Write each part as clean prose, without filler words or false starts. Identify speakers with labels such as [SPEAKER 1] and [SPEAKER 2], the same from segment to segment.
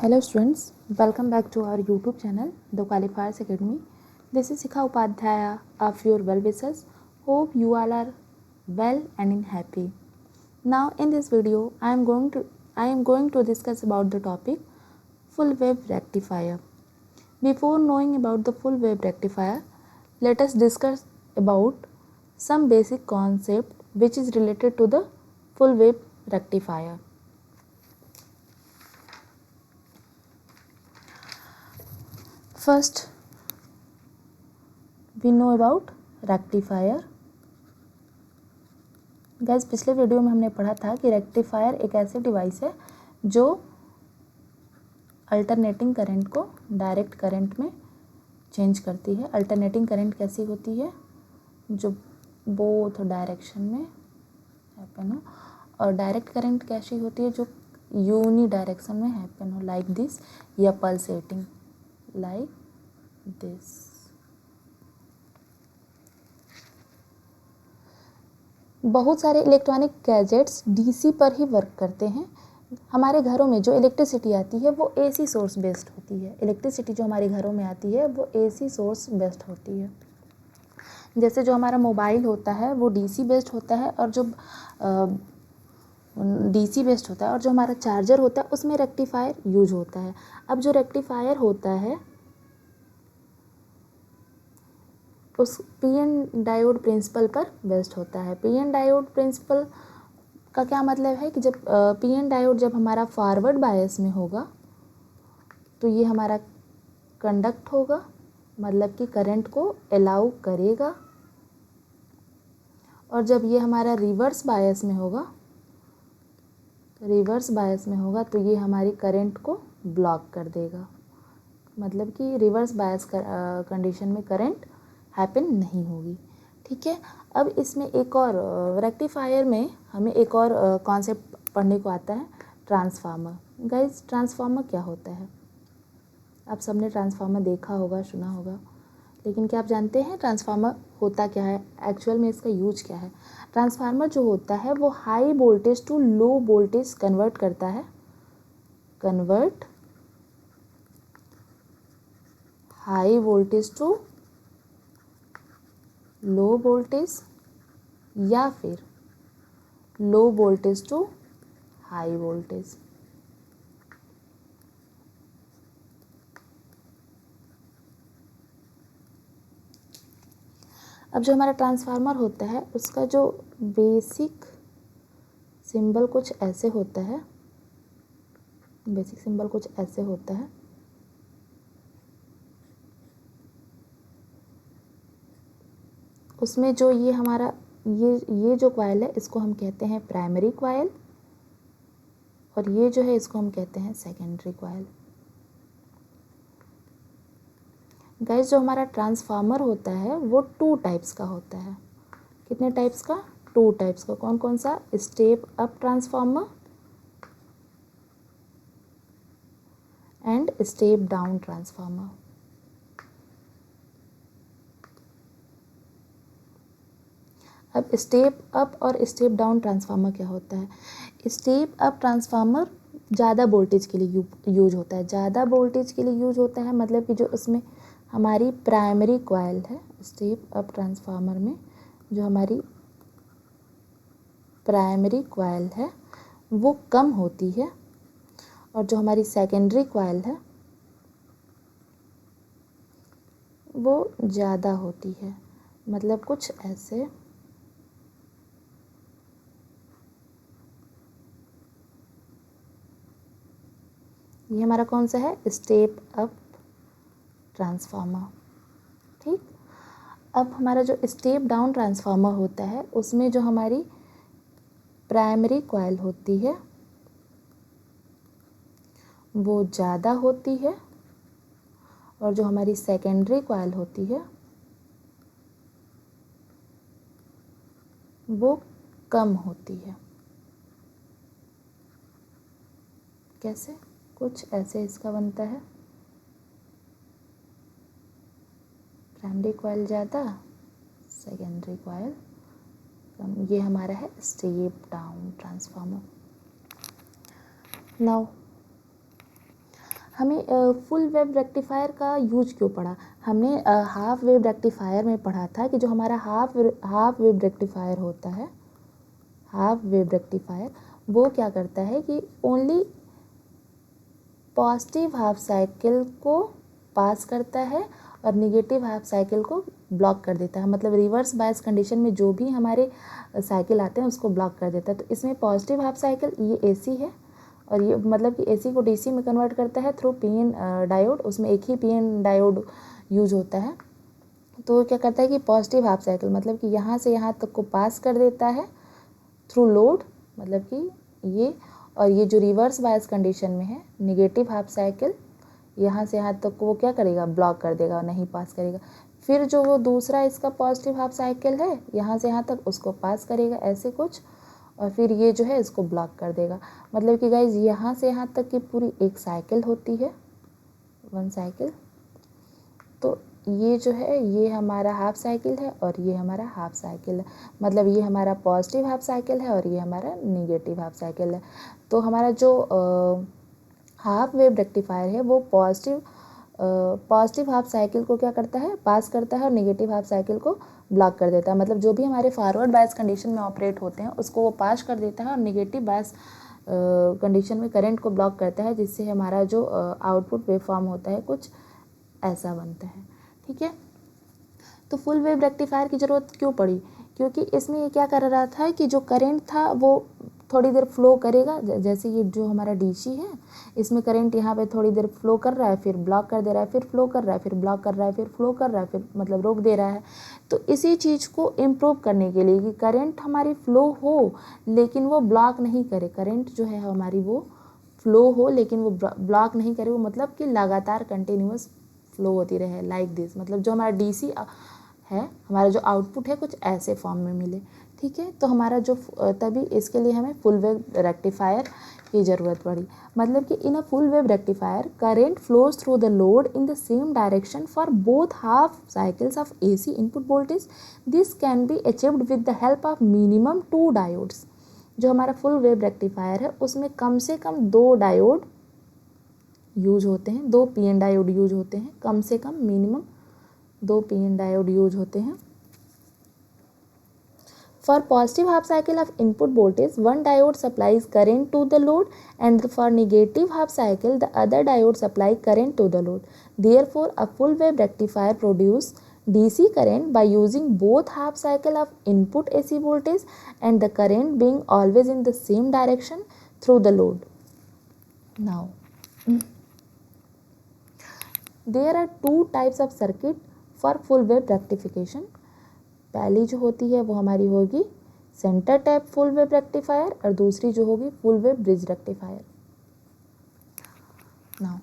[SPEAKER 1] Hello students, welcome back to our YouTube channel, The Qualifiers Academy. This is Sikha Upadhyaya of your well-wishers. Hope you all are well and in happy. Now in this video, I am going to discuss about the topic full wave rectifier. Before knowing about the full wave rectifier, let us discuss about some basic concept which is related to the full wave rectifier. First, we know about rectifier. Gas पिछले video में हमने पढ़ा था कि rectifier एक ऐसे device है जो अल्टरनेटिंग करंट को डायरेक्ट करंट में चेंज करती है. अल्टरनेटिंग करंट कैसी होती है? जो बोथ डायरेक्शन में हैपन हो. और डायरेक्ट करंट कैसी होती है? जो यूनी डायरेक्शन में हैपन हो, लाइक दिस, या पल्सेटिंग लाइक दिस. बहुत सारे इलेक्ट्रॉनिक गैजेट्स डीसी पर ही वर्क करते हैं. हमारे घरों में जो इलेक्ट्रिसिटी आती है वो एसी सोर्स बेस्ड होती है. इलेक्ट्रिसिटी जो हमारे घरों में आती है वो एसी सोर्स बेस्ड होती है. जैसे जो हमारा मोबाइल होता है वो डीसी बेस्ड होता है, और जो डीसी बेस्ड होता है, और जो हमारा चार्जर होता है उसमें रेक्टिफायर यूज होता है. अब जो रेक्टिफायर होता है उस पीएन डायोड प्रिंसिपल पर बेस्ड होता है. पीएन डायोड प्रिंसिपल का क्या मतलब है कि जब पीएन डायोड जब हमारा फॉरवर्ड बायस में होगा तो ये हमारा कंडक्ट होगा, मतलब कि करंट को अलाउ करेगा. और जब ये हमारा रिवर्स बायस में होगा तो ये हमारी करंट को ब्लॉक कर देगा. मतलब कि रिवर्स बायस कंडीशन में करंट हैपन नहीं होगी. ठीक है. अब इसमें एक और रेक्टिफायर में हमें एक और कॉन्सेप्ट पढ़ने को आता है, ट्रांसफार्मर. गाइस, ट्रांसफार्मर क्या होता है? आप सबने ट्रांसफार्मर देखा होगा, सुना होगा, लेकिन क्या आप जानते हैं ट्रांसफार्मर होता क्या है? एक्चुअल में इसका यूज क्या है? ट्रांसफार्मर जो होता है वो high voltage to low voltage convert करता है. Convert high voltage to low voltage, या फिर low voltage to high voltage. अब जो हमारा ट्रांसफार्मर होता है उसका जो बेसिक सिंबल कुछ ऐसे होता है. उसमें जो ये हमारा ये जो कॉइल है इसको हम कहते हैं प्राइमरी कॉइल, और ये जो है इसको हम कहते हैं सेकेंडरी कॉइल. गाइस, जो हमारा ट्रांसफार्मर होता है वो 2 टाइप्स का होता है. कितने टाइप्स का? 2 टाइप्स का. कौन कौन सा? Step up transformer and step down transformer. अब स्टेप अप और स्टेप डाउन ट्रांसफार्मर क्या होता है? स्टेप अप ट्रांसफार्मर ज़्यादा वोल्टेज के लिए यूज होता है. ज़्यादा वोल्टेज के लिए यूज होता है मतलब कि जो उसमें हमारी प्राइमरी कॉइल है, स्टेप अप ट्रांसफार्मर में जो हमारी प्राइमरी कॉइल है वो कम होती है, और जो हमारी सेकेंडरी कॉइल है वो ज़्यादा होती है. मतलब कुछ ऐसे. ये हमारा कौन सा है? Step up transformer. ठीक. अब हमारा जो स्टेप डाउन ट्रांसफार्मर होता है उसमें जो हमारी प्राइमरी कॉइल होती है वो ज़्यादा होती है, और जो हमारी सेकेंडरी कॉइल होती है वो कम होती है. कैसे? कुछ ऐसे इसका बनता है. प्राइमरी कॉइल ज़्यादा, सेकेंडरी कॉइल कम. ये हमारा है स्टेप डाउन ट्रांसफार्मर. नाउ हमें फुल वेव रेक्टिफायर का यूज क्यों पड़ा? हमने हाफ वेव रेक्टिफायर में पढ़ा था कि जो हमारा हाफ वेव रेक्टिफायर होता है, हाफ वेव रेक्टिफायर, वो क्या करता है कि ओनली पॉजिटिव हाफ साइकिल को पास करता है और निगेटिव हाफ साइकिल को ब्लॉक कर देता है। मतलब रिवर्स बायस कंडीशन में जो भी हमारे साइकिल आते हैं उसको ब्लॉक कर देता है। तो इसमें पॉजिटिव हाफ साइकिल ये एसी है और ये मतलब कि एसी को डीसी में कन्वर्ट करता है थ्रू पीएन डायोड। उसमें एक ही पीएन डायोड यूज होता है। तो क्या करता है कि पॉजिटिव हाफ साइकिल मतलब कि यहाँ से यहाँ तक को पास कर देता है थ्रू लोड, मतलब कि ये, और ये जो रिवर्स बायस कंडीशन में है निगेटिव हाफ साइकिल यहाँ से यहाँ तक को वो क्या करेगा, ब्लॉक कर देगा, नहीं पास करेगा। फिर जो वो दूसरा इसका पॉजिटिव हाफ साइकिल है यहाँ से यहाँ तक उसको पास करेगा ऐसे कुछ, और फिर ये जो है इसको ब्लॉक कर देगा। मतलब कि गाइज यहाँ से यहाँ तक की पूरी एक साइकिल होती है, वन साइकिल। तो ये जो है ये हमारा हाफ साइकिल है और ये हमारा हाफ साइकिल है। मतलब ये हमारा पॉजिटिव हाफ साइकिल है और ये हमारा निगेटिव हाफ साइकिल है। तो हमारा जो हाफ वेव रेक्टिफायर है वो पॉजिटिव हाफ साइकिल को क्या करता है, पास करता है और नेगेटिव हाफ साइकिल को ब्लॉक कर देता है। मतलब जो भी हमारे फॉरवर्ड बायस कंडीशन में ऑपरेट होते हैं उसको वो पास कर देता है और नेगेटिव बायस कंडीशन में करंट को ब्लॉक करता है, जिससे हमारा जो आउटपुट वेवफॉर्म होता है कुछ ऐसा बनता है। ठीक है, तो फुल वेव रेक्टिफायर की ज़रूरत क्यों पड़ी? क्योंकि इसमें ये क्या कर रहा था कि जो करंट था वो थोड़ी देर फ्लो करेगा। जैसे ये जो हमारा डीसी है इसमें करंट यहाँ पे थोड़ी देर फ्लो कर रहा है, फिर ब्लॉक कर दे रहा है, फिर फ्लो कर रहा है, फिर ब्लॉक कर रहा है, फिर फ्लो कर रहा है, फिर मतलब रोक दे रहा है। तो इसी चीज़ को इम्प्रूव करने के लिए कि करंट हमारी फ्लो हो लेकिन वो ब्लॉक नहीं करे, करंट जो है हमारी वो फ्लो हो लेकिन वो ब्लॉक नहीं करे, वो मतलब कि लगातार कंटिन्यूअस फ्लो होती रहे लाइक दिस। मतलब जो हमारा डीसी है, हमारा जो आउटपुट है कुछ ऐसे फॉर्म में मिले। ठीक है, तो हमारा जो तभी इसके लिए हमें फुल वेव रेक्टिफायर की ज़रूरत पड़ी। मतलब कि in a full wave rectifier current flows through the load in the same direction for both half cycles of AC input voltage. This can be achieved with the help of minimum 2 diodes. जो हमारा full wave rectifier है उसमें कम से कम 2 diode use होते हैं, 2 PN diode use होते हैं, कम से कम मिनिमम 2 पीएन डायोड यूज होते हैं। For positive half cycle of input voltage, one diode supplies current to the load, and for negative half cycle, the other diode supply current to the load. Therefore, a full wave rectifier produces DC current by using both half cycle of input AC voltage and the current being always in the same direction through the load. Now, there are 2 types of circuit for full wave rectification. पहली जो होती है वो हमारी होगी centre tap full wave rectifier और दूसरी जो होगी full wave bridge rectifier. Now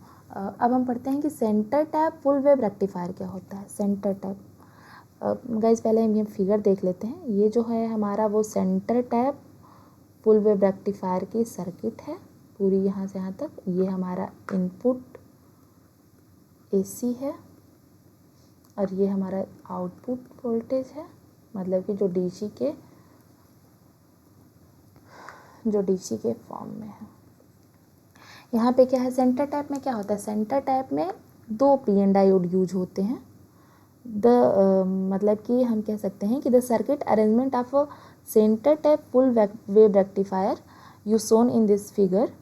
[SPEAKER 1] अब हम पढ़ते हैं कि centre tap full wave rectifier क्या होता है। सेंटर टैप गाइस पहले हम ये फिगर देख लेते हैं। ये जो है हमारा वो centre tap full wave rectifier की सर्किट है पूरी यहाँ से यहाँ तक। ये हमारा इनपुट एसी है और ये हमारा आउटपुट वोल्टेज है, मतलब कि जो डीसी के फॉर्म में है। यहाँ पे क्या है, सेंटर टैप में क्या होता है, सेंटर टैप में 2 पीएन डायोड यूज होते हैं। मतलब कि हम कह सकते हैं कि the circuit arrangement of a centre tap full wave rectifier you soon in this figure.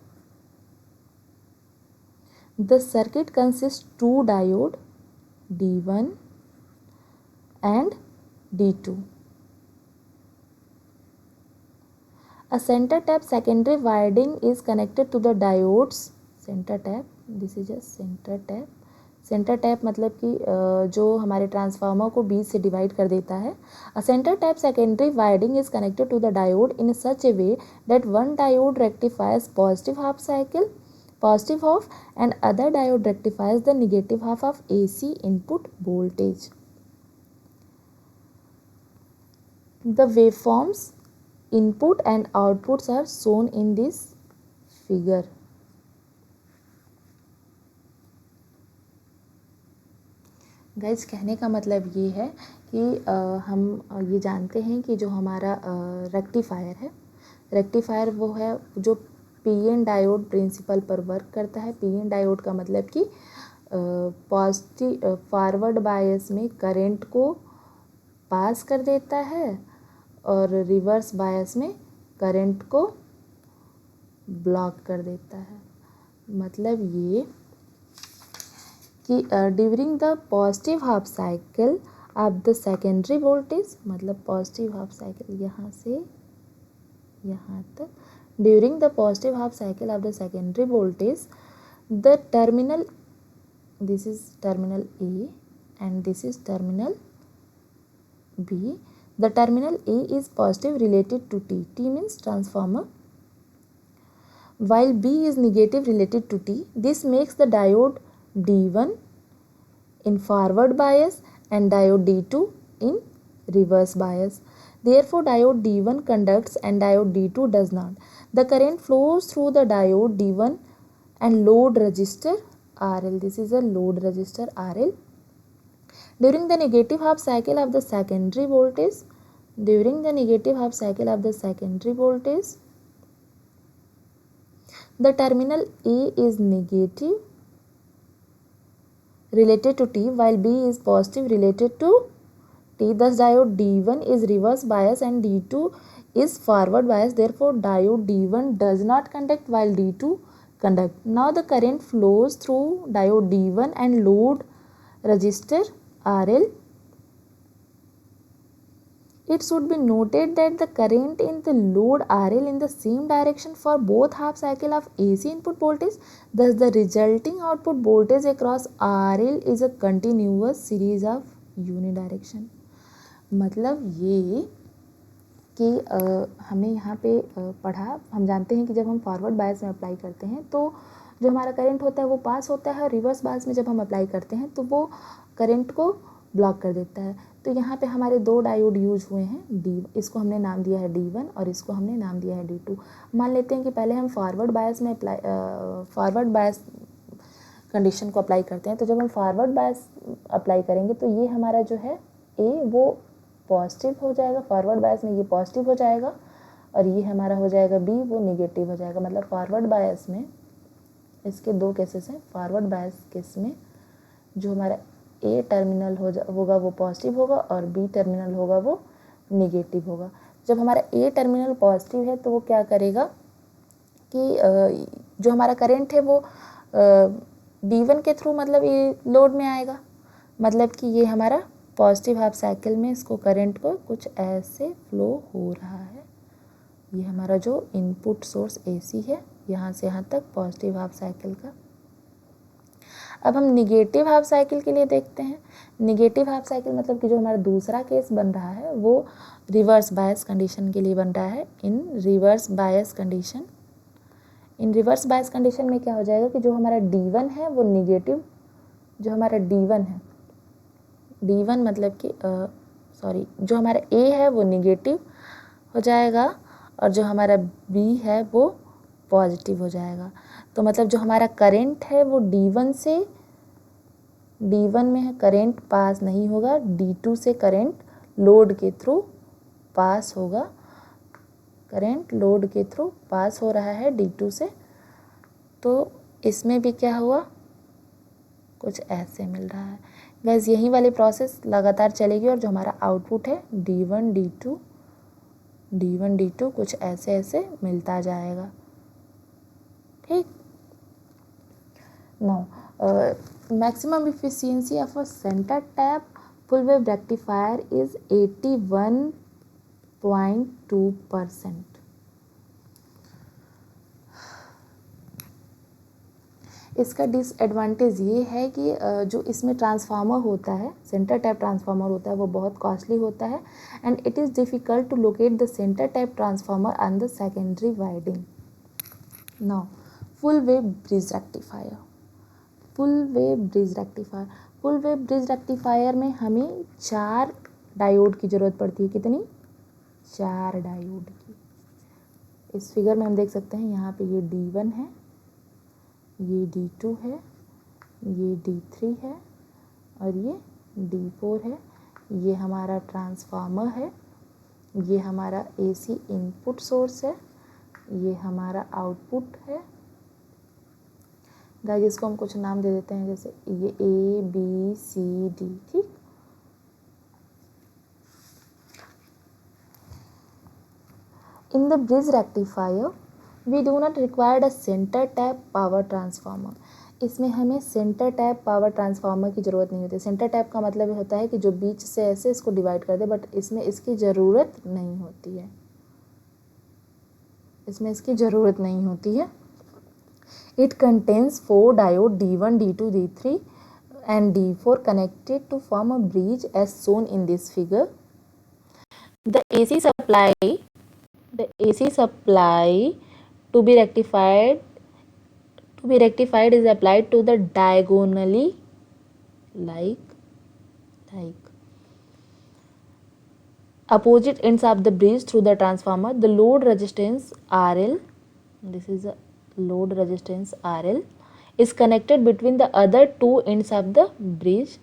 [SPEAKER 1] The circuit consist 2 diode D1 and D2. A center tap secondary winding is connected to the diodes center tap. This is just center tap. Centre tap मतलब कि जो हमारे transformer को बीच से divide कर देता है। A centre tap secondary winding is connected to the diode in such a way that one diode rectifies positive half cycle positive half and other diode rectifies the negative half of AC input voltage. The waveforms input and outputs are shown in this figure. Guys कहने का मतलब ये है कि हम ये जानते हैं कि जो हमारा रेक्टिफायर है, रेक्टिफायर वो है जो पीएन डायोड प्रिंसिपल पर वर्क करता है। पीएन डायोड का मतलब कि पॉजिटिव फॉरवर्ड बायस में करंट को पास कर देता है और रिवर्स बायस में करंट को ब्लॉक कर देता है। मतलब ये कि during the positive half cycle of the secondary voltage, मतलब पॉजिटिव हाफ साइकिल यहाँ से यहाँ तक, during the positive half cycle of the secondary voltage the terminal, this is terminal A and this is terminal B. The terminal A is positive related to T. T means transformer. While B is negative related to T. This makes the diode D1 in forward bias and diode D2 in reverse bias. Therefore, diode D1 conducts and diode D2 does not. The current flows through the diode D1 and load resistor RL. This is a load resistor RL. During the negative half cycle of the secondary voltage, during the negative half cycle of the secondary voltage, the terminal A is negative related to T while B is positive related to T. Thus, diode D1 is reverse bias and D2 is forward bias. Therefore, diode D1 does not conduct while D2 conduct. Now the current flows through diode D1 and load resistor RL. It should be noted that the current in the load RL in the same direction for both half cycle of AC input voltage. Thus the resulting output voltage across RL is a continuous series of unidirection. मतलब ये कि हमने यहाँ पे पढ़ा, हम जानते हैं कि जब हम फॉरवर्ड बायस में अप्लाई करते हैं तो जो हमारा करंट होता है वो पास होता है, और रिवर्स बायस में जब हम अप्लाई करते हैं तो वो करंट को ब्लॉक कर देता है। तो यहाँ पे हमारे दो डायोड यूज हुए हैं, डी, इसको हमने नाम दिया है D1 और इसको हमने नाम दिया है D2। मान लेते हैं कि पहले हम फॉरवर्ड बायस में फॉरवर्ड बायस कंडीशन को अप्लाई करते हैं। तो जब हम फॉरवर्ड बायस अप्लाई करेंगे तो ये हमारा जो है A वो पॉजिटिव हो जाएगा, फॉरवर्ड बायस में ये पॉजिटिव हो जाएगा, और ये हमारा हो जाएगा B वो नेगेटिव हो जाएगा। मतलब फॉरवर्ड बायस में इसके दो केसेस हैं। फॉरवर्ड बायस केस में जो हमारा A टर्मिनल होगा वो पॉजिटिव होगा और B टर्मिनल होगा वो नेगेटिव होगा। जब हमारा A टर्मिनल पॉजिटिव है तो वो क्या करेगा कि जो हमारा करंट है वो D1 के थ्रू मतलब ये लोड में आएगा। मतलब कि ये हमारा पॉजिटिव हाफ साइकिल में इसको करंट को कुछ ऐसे फ्लो हो रहा है। ये हमारा जो इनपुट सोर्स AC है यहाँ से यहाँ तक पॉजिटिव हाफ साइकिल का। अब हम निगेटिव हाफ साइकिल के लिए देखते हैं। निगेटिव हाफ साइकिल मतलब कि जो हमारा दूसरा केस बन रहा है वो रिवर्स बायस कंडीशन के लिए बन रहा है। इन रिवर्स बायस कंडीशन, इन रिवर्स बायस कंडीशन में क्या हो जाएगा कि जो हमारा D1 है वो निगेटिव, जो हमारा D1 है, D1 मतलब कि जो हमारा A है वो निगेटिव हो जाएगा और जो हमारा B है वो पॉजिटिव हो जाएगा। तो मतलब जो हमारा करंट है वो D1 से, D1 में करंट पास नहीं होगा, D2 से करंट लोड के थ्रू पास होगा। करंट लोड के थ्रू पास हो रहा है D2 से। तो इसमें भी क्या हुआ, कुछ ऐसे मिल रहा है। गाइस यही वाली प्रोसेस लगातार चलेगी और जो हमारा आउटपुट है D1 D2 कुछ ऐसे ऐसे मिलता जाएगा। ठीक। Now maximum efficiency of a centre tap full wave rectifier is 81.2%। इसका डिसएडवांटेज ये है कि जो इसमें ट्रांसफार्मर होता है, सेंटर टैप ट्रांसफार्मर होता है, वो बहुत कॉस्टली होता है and it is difficult to locate the centre tap transformer on the secondary winding. Now full wave bridge rectifier, full wave bridge rectifier, full wave bridge rectifier में हमें 4 diode की ज़रूरत पड़ती है। कितनी? 4 डायोड की। इस फिगर में हम देख सकते हैं यहाँ पे ये D1 है, ये D2 है, ये D3 है और ये D4 है। ये हमारा ट्रांसफार्मर है, ये हमारा AC इनपुट सोर्स है, ये हमारा आउटपुट है गाइस, इसको हम कुछ नाम दे देते हैं, जैसे ये ABCD, ठीक। In the bridge rectifier we do not required a centre tap power transformer. इसमें हमें सेंटर टैप पावर ट्रांसफार्मर की ज़रूरत नहीं होती। सेंटर टैप का मतलब होता है कि जो बीच से ऐसे इसको डिवाइड कर दे, बट इसमें इसकी ज़रूरत नहीं होती है, इसमें इसकी ज़रूरत नहीं होती है। It contains 4 diode D1, D2, D3 and D4 connected to form a bridge as shown in this figure. The AC supply to be rectified is applied to the diagonally like opposite ends of the bridge through the transformer. The load resistance RL, this is a load resistance RL, is connected between the other two ends of the bridge.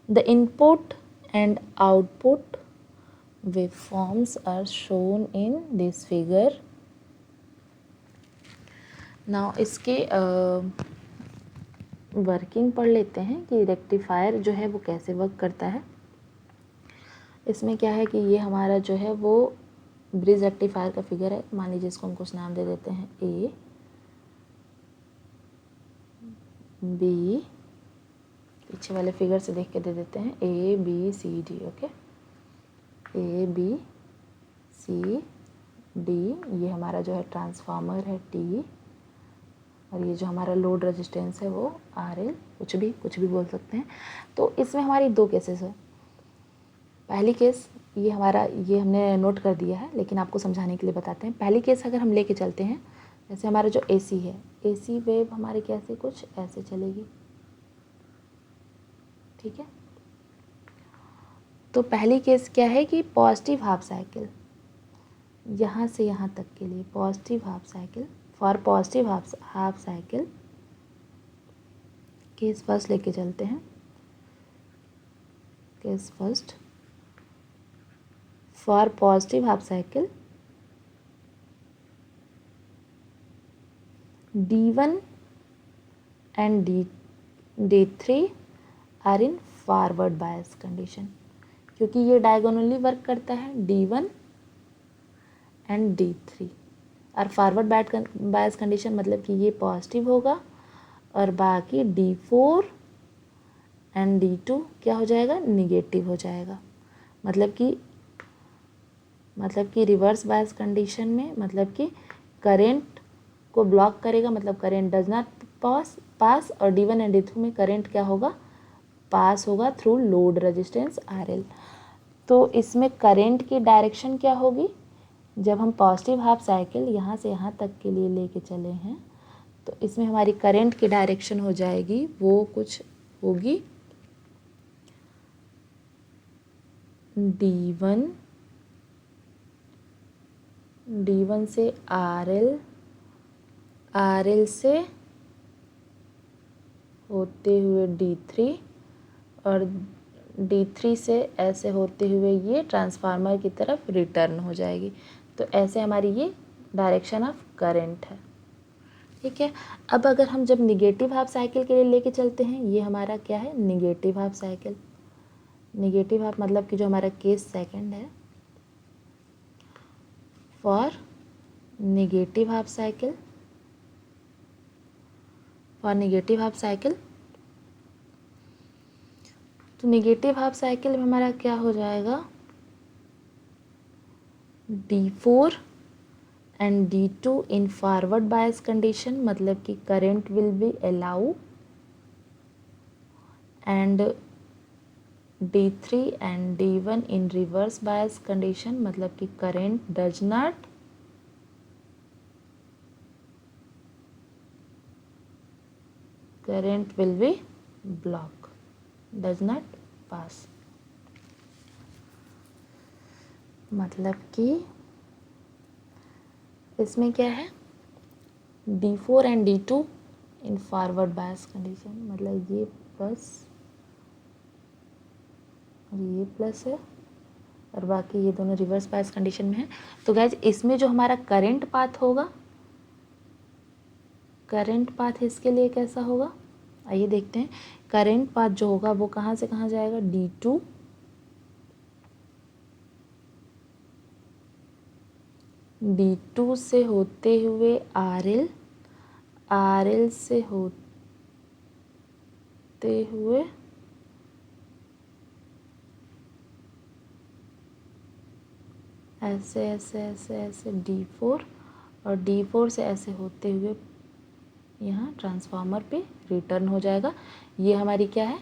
[SPEAKER 1] The input and output waveforms are shown in this figure. Now इसके working पढ़ लेते हैं कि rectifier जो है वो कैसे work करता है। इसमें क्या है कि ये हमारा जो है वो ब्रिज रेक्टिफायर का फिगर है। मान लीजिए इसको हम कुछ नाम दे देते हैं A, B, पीछे वाले फिगर से देख के दे देते हैं ABCD, ओके। ABCD, ये हमारा जो है ट्रांसफार्मर है T, और ये जो हमारा लोड रेजिस्टेंस है वो RL, कुछ भी बोल सकते हैं। तो इसमें हमारी 2 केसेस है। पहली केस ये हमने नोट कर दिया है, लेकिन आपको समझाने के लिए बताते हैं। पहली केस अगर हम लेके चलते हैं, जैसे हमारा जो AC है, AC वेव हमारे कैसे कुछ ऐसे चलेगी, ठीक है। तो पहली केस क्या है कि पॉजिटिव हाफ साइकिल, यहाँ से यहाँ तक के लिए positive half cycle, for positive half cycle case first लेके चलते हैं। Case first, for positive half cycle D1 and D3 are in forward bias condition, क्योंकि ये डायगोनली वर्क करता है D1 एंड D3। और फॉरवर्ड बायस कंडीशन मतलब कि ये पॉजिटिव होगा और बाकी D4 एंड D2 क्या हो जाएगा, निगेटिव हो जाएगा। मतलब कि रिवर्स बायस कंडीशन में मतलब कि करंट को ब्लॉक करेगा, मतलब करंट डज नॉट पास, और D1 एंड D3 में करंट क्या होगा, पास होगा थ्रू लोड रेजिस्टेंस RL। तो इसमें करंट की डायरेक्शन क्या होगी, जब हम पॉजिटिव हाफ साइकिल यहाँ से यहाँ तक के लिए लेके चले हैं, तो इसमें हमारी करंट की डायरेक्शन हो जाएगी, वो कुछ होगी D1 से RL से होते हुए D3 और D3 से ऐसे होते हुए ये ट्रांसफार्मर की तरफ रिटर्न हो जाएगी। तो ऐसे हमारी ये डायरेक्शन ऑफ करंट है, ठीक है। अब अगर हम जब निगेटिव हाफ साइकिल के लिए लेके चलते हैं, ये हमारा क्या है, negative half cycle. Negative half मतलब कि जो हमारा केस सेकंड है, फॉर निगेटिव हाफ साइकिल, तो निगेटिव हाफ साइकिल में हमारा क्या हो जाएगा, D4 and D2 in forward bias condition, मतलब कि current will be allow, and D3 and D1 in reverse bias condition, मतलब कि current does not current will be block, does not pass. मतलब कि इसमें क्या है, D4 and D2 in forward bias condition, मतलब ये प्लस और ये प्लस है, और बाकी ये दोनों रिवर्स बायस कंडीशन में है। तो गाइज इसमें जो हमारा करंट पाथ होगा, करंट पाथ इसके लिए कैसा होगा, आइए देखते हैं। करंट पाथ जो होगा वो कहाँ से कहाँ जाएगा, D2 D2 से होते हुए RL, RL से होते हुए ऐसे ऐसे ऐसे ऐसे D4, और D4 से ऐसे होते हुए यहाँ ट्रांसफार्मर पे रिटर्न हो जाएगा। ये हमारी क्या है,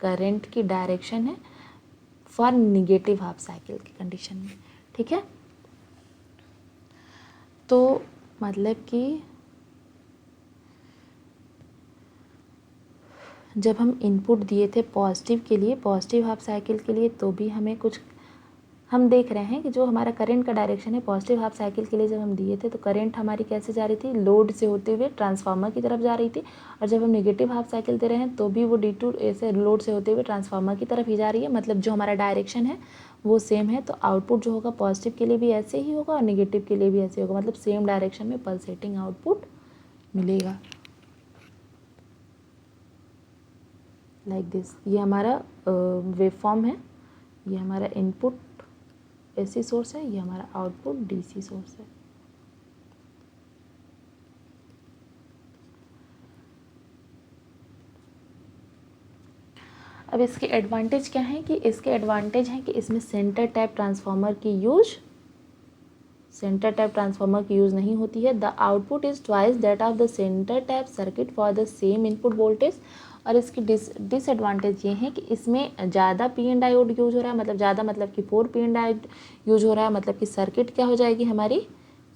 [SPEAKER 1] करंट की डायरेक्शन है फॉर निगेटिव हाफ साइकिल की कंडीशन में, ठीक है। तो मतलब कि जब हम इनपुट दिए थे पॉजिटिव के लिए, पॉजिटिव हाफ साइकिल के लिए, तो भी हमें कुछ हम देख रहे हैं कि जो हमारा करंट का डायरेक्शन है पॉजिटिव हाफ साइकिल के लिए जब हम दिए थे तो करंट हमारी कैसे जा रही थी, लोड से होते हुए ट्रांसफार्मर की तरफ जा रही थी। और जब हम नेगेटिव हाफ साइकिल दे रहे हैं तो भी वो D2 ऐसे लोड से होते हुए ट्रांसफार्मर की तरफ ही जा रही है, मतलब जो हमारा डायरेक्शन है वो सेम है। तो आउटपुट जो होगा पॉजिटिव के लिए भी ऐसे ही होगा और नेगेटिव के लिए भी ऐसे होगा, मतलब सेम डायरेक्शन में पल्सेटिंग आउटपुट मिलेगा, लाइक दिस। ये हमारा वेव फॉर्म है, ये हमारा इनपुट AC सोर्स है, ये हमारा आउटपुट DC सोर्स है। अब इसके एडवांटेज क्या हैं, कि इसके एडवांटेज हैं कि इसमें सेंटर टैप ट्रांसफार्मर की यूज नहीं होती है। The output is twice that of the centre tap circuit for the same input voltage. और इसकी डिसएडवांटेज ये है कि इसमें ज़्यादा PN डायोड यूज हो रहा है, मतलब ज़्यादा मतलब कि 4 PN डायोड यूज हो रहा है, मतलब कि सर्किट क्या हो जाएगी हमारी,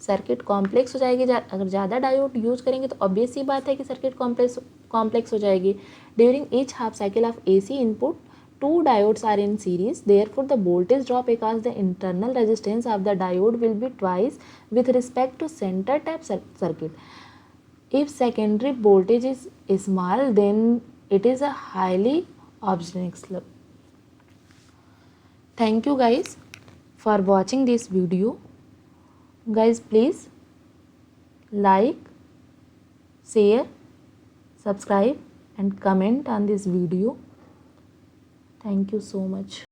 [SPEAKER 1] सर्किट कॉम्प्लेक्स हो जाएगी। अगर ज़्यादा डायोड यूज करेंगे तो ऑब्वियस सी बात है कि सर्किट कॉम्प्लेक्स हो जाएगी। During each half cycle of AC input, two diodes are in series, therefore the voltage drop across the internal resistance of the diode will be twice with respect to center tap circuit. If secondary voltage is small, then it is a highly obstacle. Thank you guys for watching this video. Guys, please like, share, subscribe and comment on this video. Thank you so much.